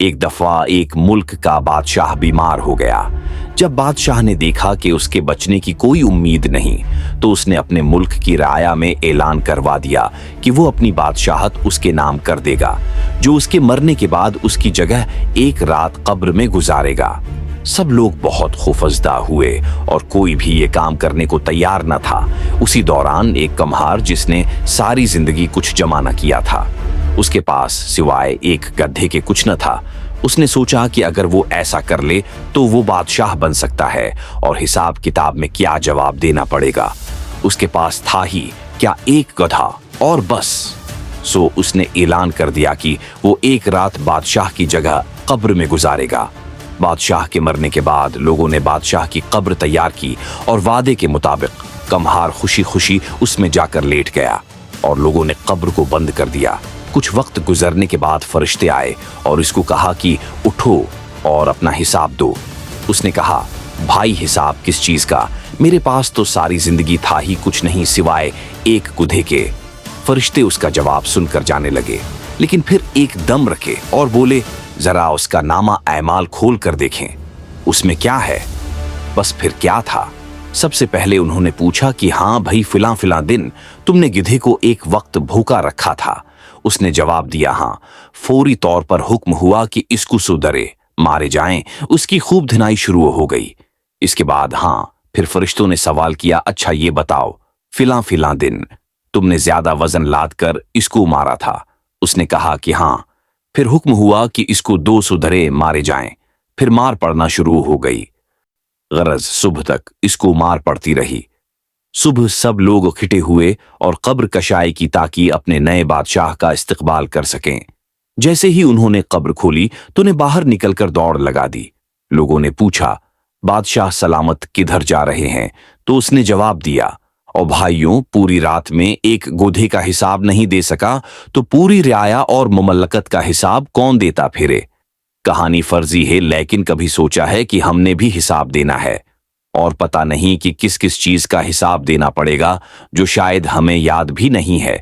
ایک دفعہ ایک ملک کا بادشاہ بیمار ہو گیا۔ جب بادشاہ نے دیکھا کہ اس کے بچنے کی کوئی امید نہیں تو اس نے اپنے ملک کی رعایا میں اعلان کروا دیا کہ وہ اپنی بادشاہت اس کے نام کر دے گا، جو اس کے مرنے کے بعد اس کی جگہ ایک رات قبر میں گزارے گا۔ سب لوگ بہت خوفزدہ ہوئے اور کوئی بھی یہ کام کرنے کو تیار نہ تھا۔ اسی دوران ایک کمہار جس نے ساری زندگی کچھ جمع نہ کیا تھا، اس کے پاس سوائے ایک گدھے کے کچھ نہ تھا۔ اس نے سوچا کہ اگر وہ ایسا کر لے تو وہ بادشاہ بن سکتا ہے اور حساب کتاب میں کیا جواب دینا پڑے گا۔ اس کے پاس تھا ہی کیا ایک گدھا اور بس۔ سو اس نے اعلان کر دیا کہ وہ ایک رات بادشاہ کی جگہ قبر میں گزارے گا۔ بادشاہ کے مرنے کے بعد لوگوں نے بادشاہ کی قبر تیار کی اور وعدے کے مطابق کمہار خوشی خوشی اس میں جا کر لیٹ گیا اور لوگوں نے قبر کو بند کر دیا۔ کچھ وقت گزرنے کے بعد فرشتے آئے اور اس کو کہا کہ اٹھو اور اپنا حساب دو۔ اس نے کہا، بھائی حساب کس چیز کا؟ میرے پاس تو ساری زندگی تھا ہی کچھ نہیں سوائے ایک گدھے کے۔ فرشتے اس کا جواب سن کر جانے لگے، لیکن پھر ایک دم رکھے اور بولے، ذرا اس کا نامہ اعمال کھول کر دیکھیں، اس میں کیا ہے؟ بس پھر کیا تھا؟ سب سے پہلے انہوں نے پوچھا کہ ہاں بھائی فلاں فلاں دن تم نے گدھے کو ایک وقت بھوکا رکھا تھا۔ اس نے جواب دیا ہاں۔ فوری طور پر حکم ہوا کہ اس کو سدھرے، مارے جائیں۔ اس کی خوب دھنائی شروع ہو گئی۔ اس کے بعد پھر فرشتوں نے سوال کیا، اچھا یہ بتاؤ فلاں فلاں دن تم نے زیادہ وزن لاد کر اس کو مارا تھا؟ اس نے کہا کہ ہاں۔ پھر حکم ہوا کہ اس کو 2 سدھرے مارے جائیں۔ پھر مار پڑنا شروع ہو گئی۔ غرض صبح تک اس کو مار پڑتی رہی۔ صبح سب لوگ اکٹھے ہوئے اور قبر کشائی کی تاکہ اپنے نئے بادشاہ کا استقبال کر سکیں۔ جیسے ہی انہوں نے قبر کھولی تو نے باہر نکل کر دوڑ لگا دی۔ لوگوں نے پوچھا، بادشاہ سلامت کدھر جا رہے ہیں؟ تو اس نے جواب دیا، اور بھائیوں پوری رات میں ایک گدھے کا حساب نہیں دے سکا تو پوری رعایا اور مملکت کا حساب کون دیتا پھرے؟ کہانی فرضی ہے لیکن کبھی سوچا ہے کہ ہم نے بھی حساب دینا ہے اور پتہ نہیں کہ کس کس چیز کا حساب دینا پڑے گا جو شاید ہمیں یاد بھی نہیں ہے۔